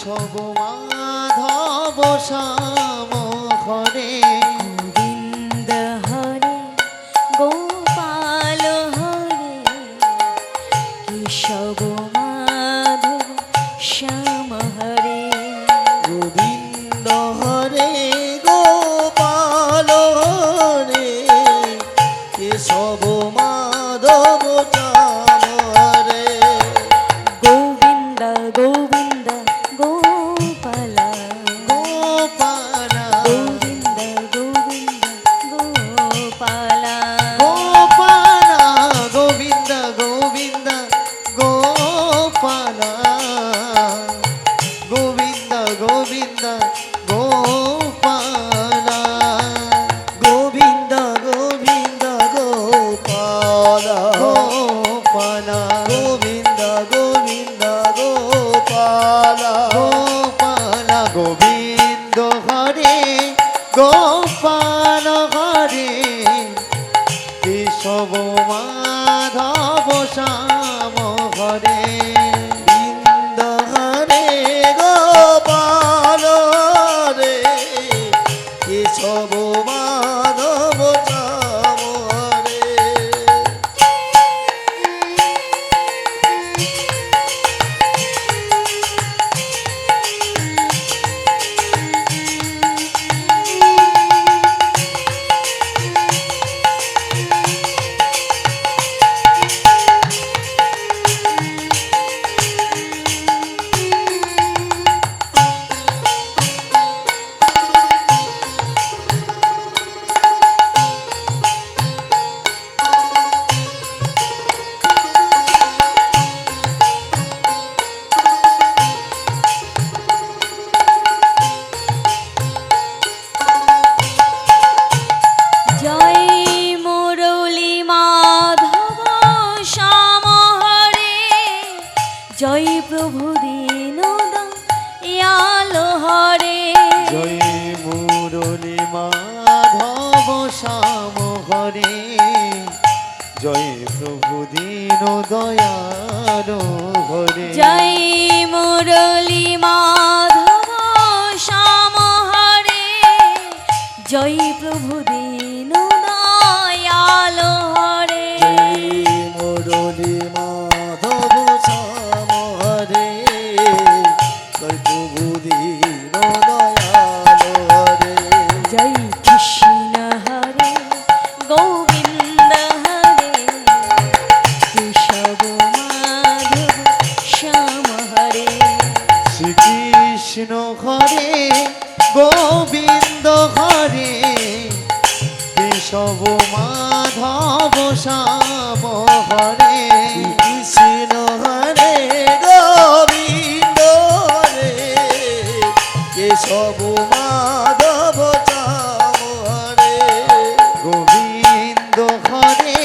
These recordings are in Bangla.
কেশব মাধব শ্যাম হরে গোবিন্দ হরে গোপাল হরে কেশব মাধব শ্যাম হরে গোবিন্দ হরে গোপাল হরে কেশব মাধব শ্যাম হরে গোবিন্দ গোবিন্দ গোপাল গোপাল গোবিন্দ গোবিন্দ গোপাল গোপাল গোবিন্দ গোবিন্দ গোপাল গোবিন্দ গোবিন্দ গোপাল গোবিন্দ গোবিন্দ গোপাল গোপাল গোবিন্দ গোবিন্দ গোপাল গোপাল গোবিন্দ হরে গোপাল হরে কেশব মাধব শ্যাম হরে গোবিন্দ হরে গোপাল হরে কেশব মাধব শ্যাম হরে জয় মুরলী মাধব শ্যাম হরে জয় প্রভু দীন দয়াল হরে জয় মুরলী মাধব শ্যাম হরে জয় প্রভু দীন দয়াল হরে জয় মুরলী মাধব শ্যাম হরে জয় প্রভু দীন দয়াল হরে মুরলী মাধব শ্যাম হরে জয় প্রভু দীন দয়াল হরে জয় কৃষ্ণ হরে গোবিন্দ হরে কেশব মাধব শ্যাম হরে শ্রীকৃষ্ণ হরে গোবিন্দ হরে কেশব মাধব শ্যাম হরে কৃষ্ণ হরে গোবিন্দ হরে কেশব মাধব শ্যাম হরে গোবিন্দ হরে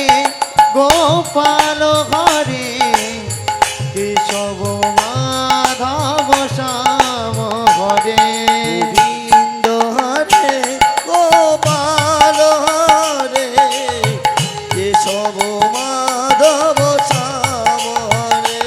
গোপাল হরে কেশব মাধব শ্যাম হরে গোবিন্দ হরে গোপাল হরে কেশব মাধব শ্যাম হরে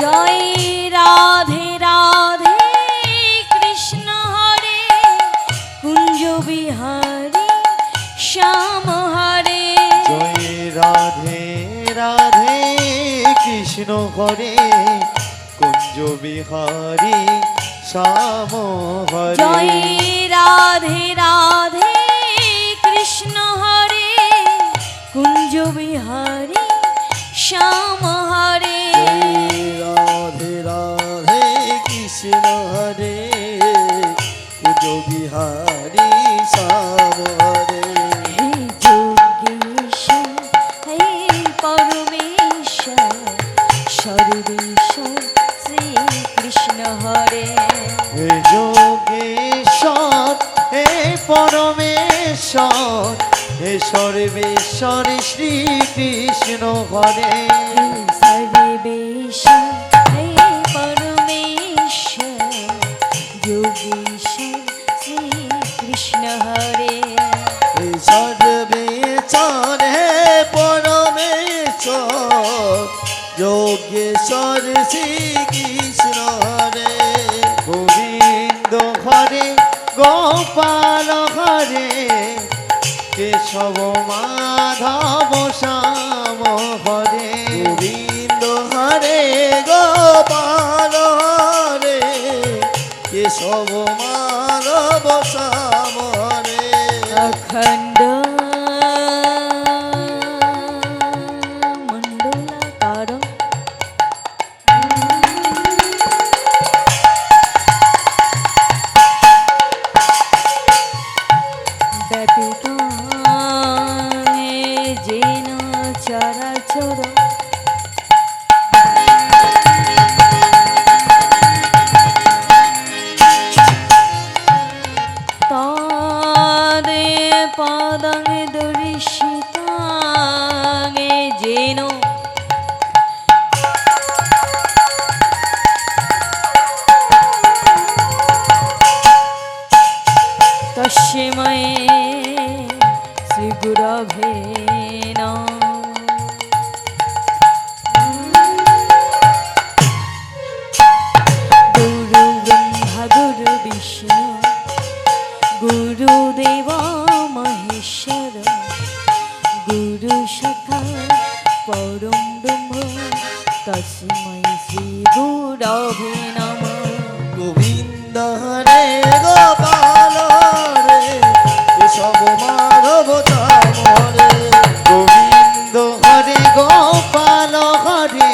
জয় রাধে রাধে কৃষ্ণ হরে কুঞ্জ বিহারী শ্যাম হরে জয় রাধে রাধে কৃষ্ণ হরে কুঞ্জ বিহারী শ্যাম হরে জয় রাধে রাধে কৃষ্ণ হরে কুঞ্জ বিহারী শ্যাম হরে রাধে রাধে কৃষ্ণ হরে কুঞ্জ বিহারী শ্যাম সর্বেশ শ্রীকৃষ্ণ হরে হে যোগেশ্বর হে পরমেশ্বর হে সর্বেশ্বর শ্রীকৃষ্ণ হরে সর্বেশ হে পরমেশ্বর যোগেশ্বর শ্রীকৃষ্ণ হরে হে সর্বেশ্বর হে পরমেশ্বর যোগেশ্বর শ্রীকৃষ্ণ হরে গোবিন্দ হরে গোপাল হরে কেশব মাধব শ্যাম হরে গোবিন্দ হরে গোপাল হরে কেশব মাধব শ্যাম হরে অখণ্ড মণ্ডলাকার ব্যতীত যেন চরাচর তদে পদং দর্শিতাঙ্গে যেন তস্मै শ্রীগুরবে নমঃ গুরু ব্রহ্মা গুরু বিষ্ণু গুরুদেব মহেশ্বর গুরু সাক্ষাৎ পরম ব্রহ্ম তস্मै শ্রীগুরবে নমঃ গোবিন্দ হরে গোপাল হরে কেশব মাধব শ্যাম হরে গোবিন্দ হরে গোপাল হরে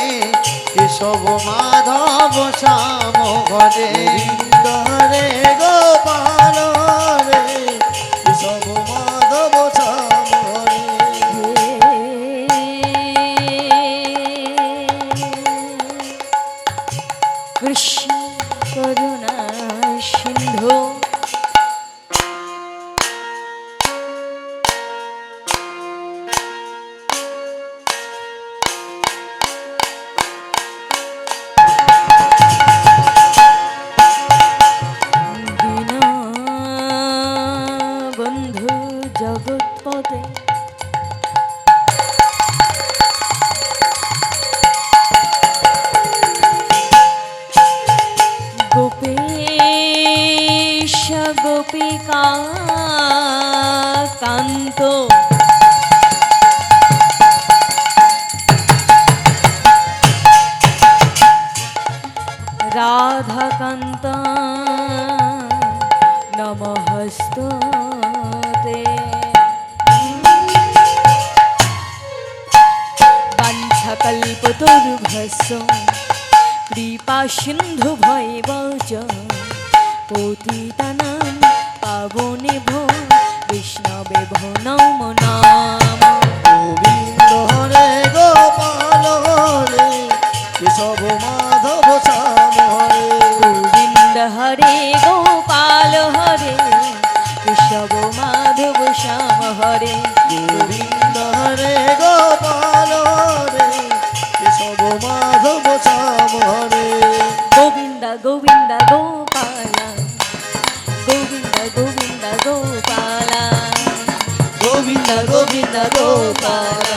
কেশব মাধব শ্যাম হরে গোবিন্দ হরে গোপাল হরে কেশব মাধব শ্যাম হরে কৃষ্ণ করুণা সিন্ধু দীনবন্ধু জগৎপতে গোপেশ গোপিকা কান্ত রাধাকান্ত নমস্তুতে বাঞ্ছাকল্পতরুভ্যশ্চ কৃপা সিন্ধু ভৈবচ পতিতানাং পাবনেভ্যো বৈষ্ণবেভ্যো নমো নমঃ গোবিন্দ হরে গোপাল হরে কেশব মাধব শ্যাম হরে গোবিন্দ হরে গোপাল হরে কেশব মাধব শ্যাম হরে গোবিন্দ হরে গোপাল হরে কেশব মাধব শ্যাম হরে গোবিন্দ গোবিন্দ গোপাল গোবিন্দ গোবিন্দ গোপাল গোবিন্দ গোবিন্দ গোপাল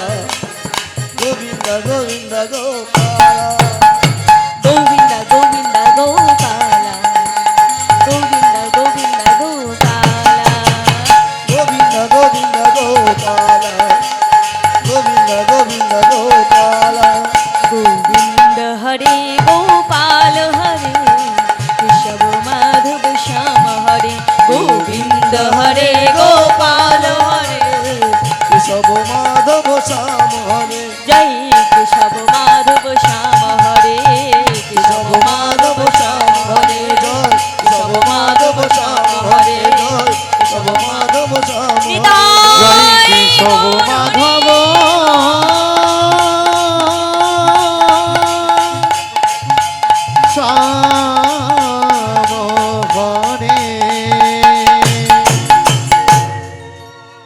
গোবিন্দ গোবিন্দ গোপাল